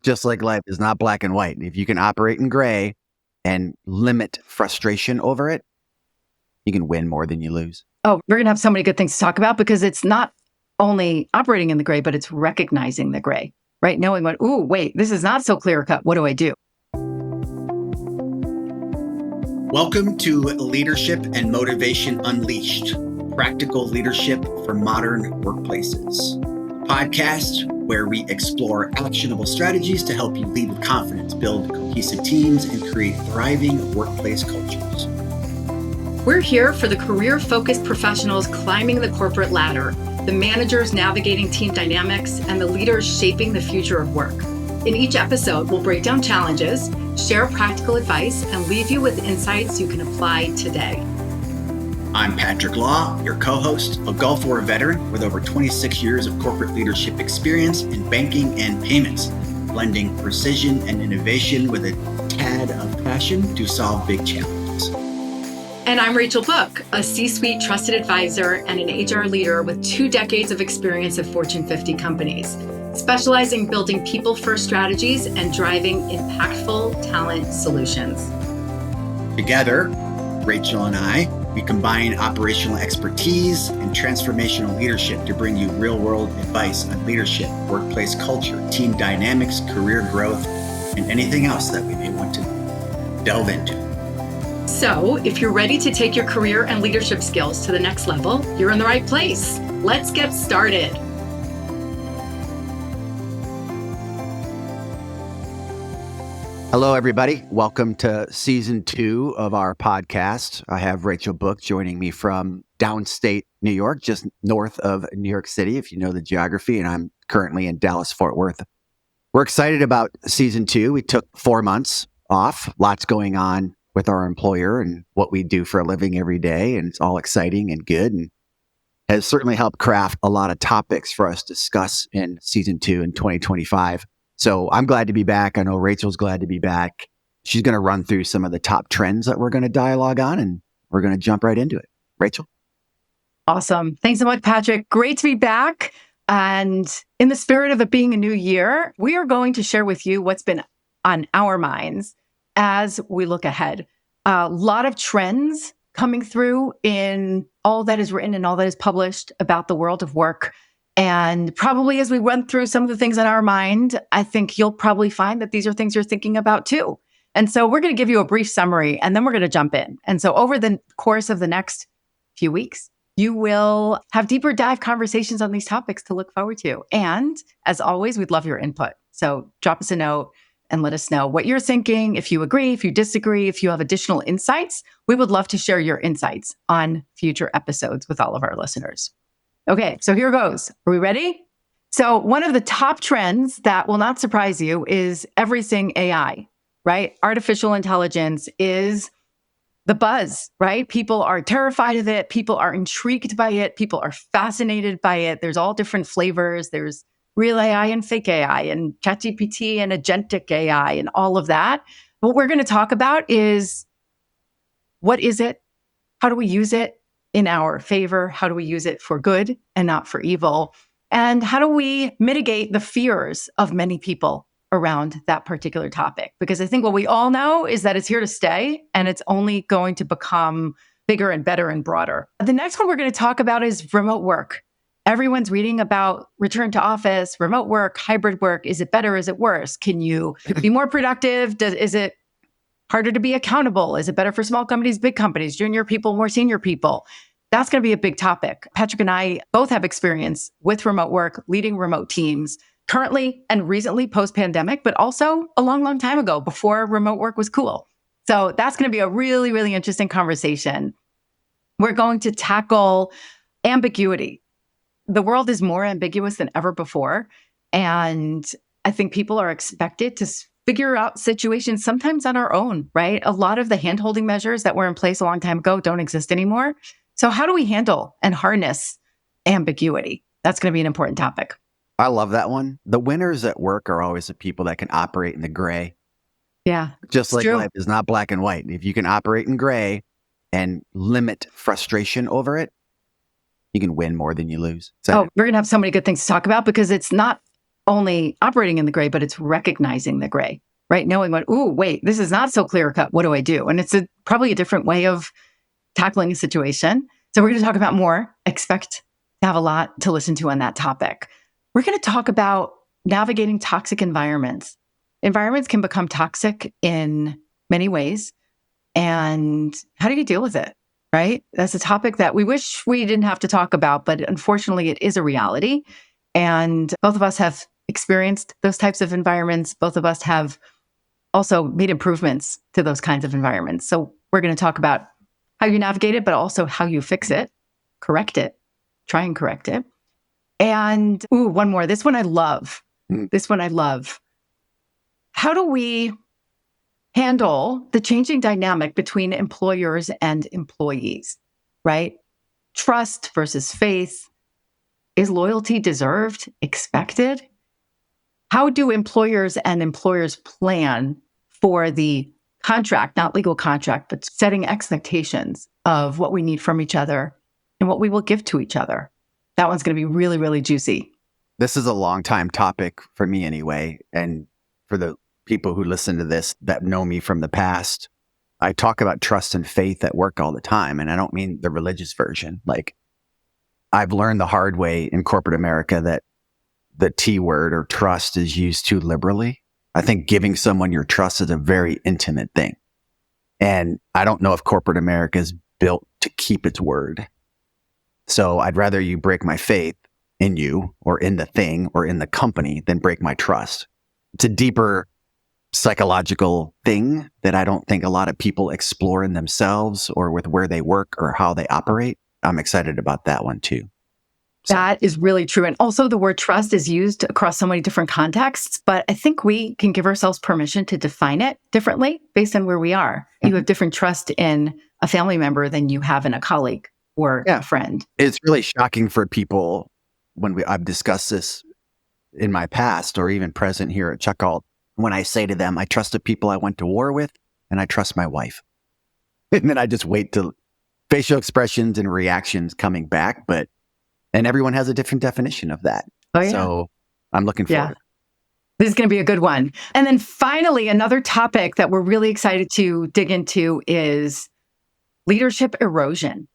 Just like life is not black and white. If you can operate in gray and limit frustration over it, you can win more than you lose. Oh, we're going to have so many good things to talk about because it's not only operating in the gray, but it's recognizing the gray, right? Knowing what, ooh, wait, this is not so clear cut. What do I do? Welcome to Leadership and Motivation Unleashed, practical leadership for modern workplaces. A podcast where we explore actionable strategies to help you lead with confidence, build cohesive teams, and create thriving workplace cultures. We're here for the career-focused professionals climbing the corporate ladder, the managers navigating team dynamics, and the leaders shaping the future of work. In each episode, we'll break down challenges, share practical advice, and leave you with insights you can apply today. I'm Patrick Law, your co-host, a Gulf War veteran with over 26 years of corporate leadership experience in banking and payments, blending precision and innovation with a tad of passion to solve big challenges. And I'm Rachel Book, a C-suite trusted advisor and an HR leader with 2 decades of experience at Fortune 50 companies, specializing in building people-first strategies and driving impactful talent solutions. Together, Rachel and I, we combine operational expertise and transformational leadership to bring you real-world advice on leadership, workplace culture, team dynamics, career growth, and anything else that we may want to delve into. So, if you're ready to take your career and leadership skills to the next level, you're in the right place. Let's get started. Hello, everybody. Welcome to season 2 of our podcast. I have Rachel Book joining me from downstate New York, just north of New York City, if you know the geography, and I'm currently in Dallas, Fort Worth. We're excited about season 2. We took 4 months off, lots going on with our employer and what we do for a living every day, and it's all exciting and good, and has certainly helped craft a lot of topics for us to discuss in season 2 in 2025. So I'm glad to be back. I know Rachel's glad to be back. She's going to run through some of the top trends that we're going to dialogue on, and we're going to jump right into it. Rachel? Awesome. Thanks so much, Patrick. Great to be back. And in the spirit of it being a new year, we are going to share with you what's been on our minds as we look ahead. A lot of trends coming through in all that is written and all that is published about the world of work. And probably as we run through some of the things on our mind, I think you'll probably find that these are things you're thinking about too. And so we're going to give you a brief summary and then we're going to jump in. And so over the course of the next few weeks, you will have deeper dive conversations on these topics to look forward to. And as always, we'd love your input. So drop us a note and let us know what you're thinking. If you agree, if you disagree, if you have additional insights, we would love to share your insights on future episodes with all of our listeners. Okay, so here goes. Are we ready? So one of the top trends that will not surprise you is everything AI, right? Artificial intelligence is the buzz, right? People are terrified of it. People are intrigued by it. People are fascinated by it. There's all different flavors. There's real AI and fake AI and ChatGPT and agentic AI and all of that. What we're going to talk about is, what is it? How do we use it in our favor? How do we use it for good and not for evil? And how do we mitigate the fears of many people around that particular topic? Because I think what we all know is that it's here to stay and it's only going to become bigger and better and broader. The next one we're going to talk about is remote work. Everyone's reading about return to office, remote work, hybrid work. Is it better? Is it worse? Can you be more productive? Is it harder to be accountable? Is it better for small companies, big companies, junior people, more senior people? That's going to be a big topic. Patrick and I both have experience with remote work, leading remote teams currently and recently post-pandemic, but also a long, long time ago before remote work was cool. So that's going to be a really, really interesting conversation. We're going to tackle ambiguity. The world is more ambiguous than ever before. And I think people are expected to figure out situations sometimes on our own, right? A lot of the hand-holding measures that were in place a long time ago don't exist anymore. So how do we handle and harness ambiguity? That's going to be an important topic. I love that one. The winners at work are always the people that can operate in the gray. Yeah. Just like true. life is not black and white. If you can operate in gray and limit frustration over it, you can win more than you lose. We're going to have so many good things to talk about because it's not only operating in the gray, but it's recognizing the gray, right? Knowing wait, this is not so clear cut. What do I do? And it's probably a different way of tackling a situation. So we're going to talk about more. Expect to have a lot to listen to on that topic. We're going to talk about navigating toxic environments. Environments can become toxic in many ways. And how do you deal with it, right? That's a topic that we wish we didn't have to talk about, but unfortunately it is a reality. And both of us have experienced those types of environments. Both of us have also made improvements to those kinds of environments. So we're going to talk about how you navigate it, but also how you fix it, correct it, try and correct it. And one more. This one I love. How do we handle the changing dynamic between employers and employees, right? Trust versus faith. Is loyalty deserved, expected? How do employers and employers plan for the contract, not legal contract, but setting expectations of what we need from each other and what we will give to each other? That one's going to be really, really juicy. This is a long time topic for me anyway. And for the people who listen to this that know me from the past, I talk about trust and faith at work all the time. And I don't mean the religious version. Like, I've learned the hard way in corporate America that the T word or trust is used too liberally. I think giving someone your trust is a very intimate thing. And I don't know if corporate America is built to keep its word. So I'd rather you break my faith in you or in the thing or in the company than break my trust. It's a deeper psychological thing that I don't think a lot of people explore in themselves or with where they work or how they operate. I'm excited about that one too. So. That is really true. And also the word trust is used across so many different contexts, but I think we can give ourselves permission to define it differently based on where we are. You have different trust in a family member than you have in a colleague or a friend. It's really shocking for people when I've discussed this in my past or even present here at Chuckall, when I say to them, I trust the people I went to war with and I trust my wife. And then I just wait till facial expressions and reactions coming back. And everyone has a different definition of that. Oh, yeah. So I'm looking forward. This is going to be a good one. And then finally, another topic that we're really excited to dig into is leadership erosion,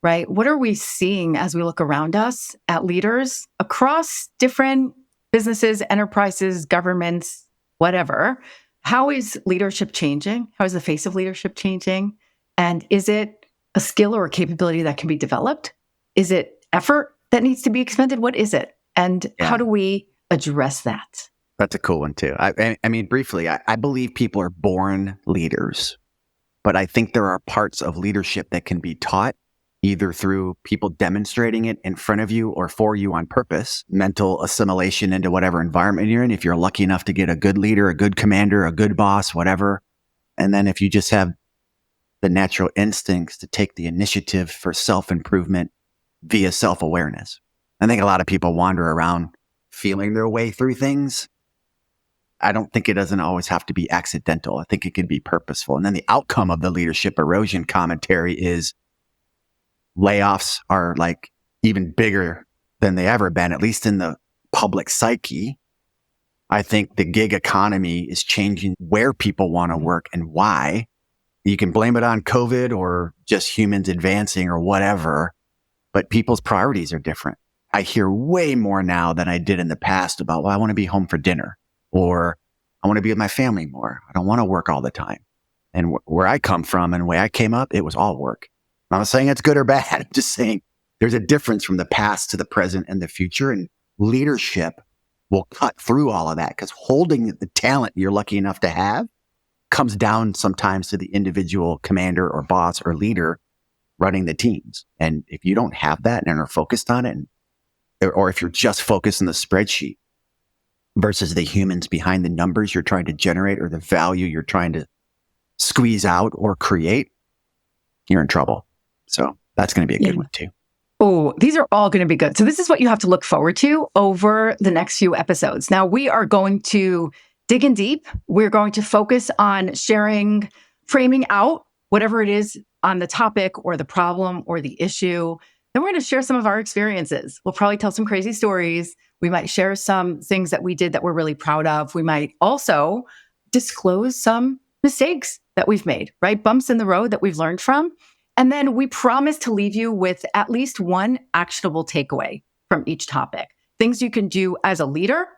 right? What are we seeing as we look around us at leaders across different businesses, enterprises, governments, whatever? How is leadership changing? How is the face of leadership changing? And is it a skill or a capability that can be developed? Is it effort that needs to be expended? What is it? And how do we address that? That's a cool one too. I mean, briefly, I believe people are born leaders, but I think there are parts of leadership that can be taught either through people demonstrating it in front of you or for you on purpose, mental assimilation into whatever environment you're in. If you're lucky enough to get a good leader, a good commander, a good boss, whatever. And then if you just have the natural instincts to take the initiative for self-improvement via self-awareness. I think a lot of people wander around feeling their way through things. I don't think it doesn't always have to be accidental. I think it can be purposeful. And then the outcome of the leadership erosion commentary is layoffs are like even bigger than they ever been, at least in the public psyche. I think the gig economy is changing where people want to work and why. You can blame it on COVID or just humans advancing or whatever, but people's priorities are different. I hear way more now than I did in the past about, well, I want to be home for dinner, or I want to be with my family more. I don't want to work all the time. And where I come from and the way I came up, it was all work. I'm not saying it's good or bad. I'm just saying there's a difference from the past to the present and the future. And leadership will cut through all of that, because holding the talent you're lucky enough to have comes down sometimes to the individual commander or boss or leader running the teams. And if you don't have that and are focused on it, or if you're just focused on the spreadsheet versus the humans behind the numbers you're trying to generate or the value you're trying to squeeze out or create, you're in trouble. So that's going to be a good one too. Oh, these are all going to be good. So this is what you have to look forward to over the next few episodes. Now, we are going to dig in deep. We're going to focus on sharing, framing out whatever it is on the topic or the problem or the issue Then we're going to share some of our experiences. We'll probably tell some crazy stories. We might share some things that we did that we're really proud of. We might also disclose some mistakes that we've made, right? Bumps in the road that we've learned from. And then we promise to leave you with at least one actionable takeaway from each topic. Things you can do as a leader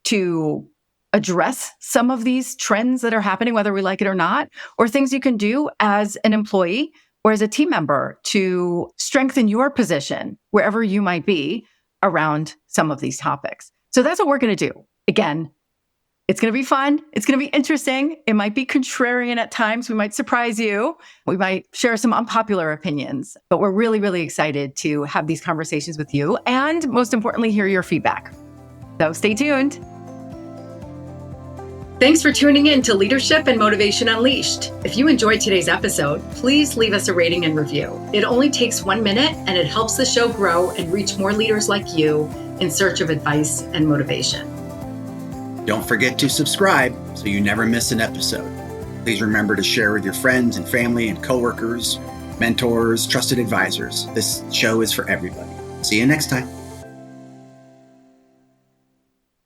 to address some of these trends that are happening, whether we like it or not, or things you can do as an employee or as a team member to strengthen your position wherever you might be around some of these topics. So that's what we're going to do. Again, it's going to be fun. It's going to be interesting. It might be contrarian at times. We might surprise you. We might share some unpopular opinions, but we're really, really excited to have these conversations with you and most importantly, hear your feedback. So stay tuned. Thanks for tuning in to Leadership and Motivation Unleashed. If you enjoyed today's episode, please leave us a rating and review. It only takes 1 minute and it helps the show grow and reach more leaders like you in search of advice and motivation. Don't forget to subscribe so you never miss an episode. Please remember to share with your friends and family and coworkers, mentors, trusted advisors. This show is for everybody. See you next time.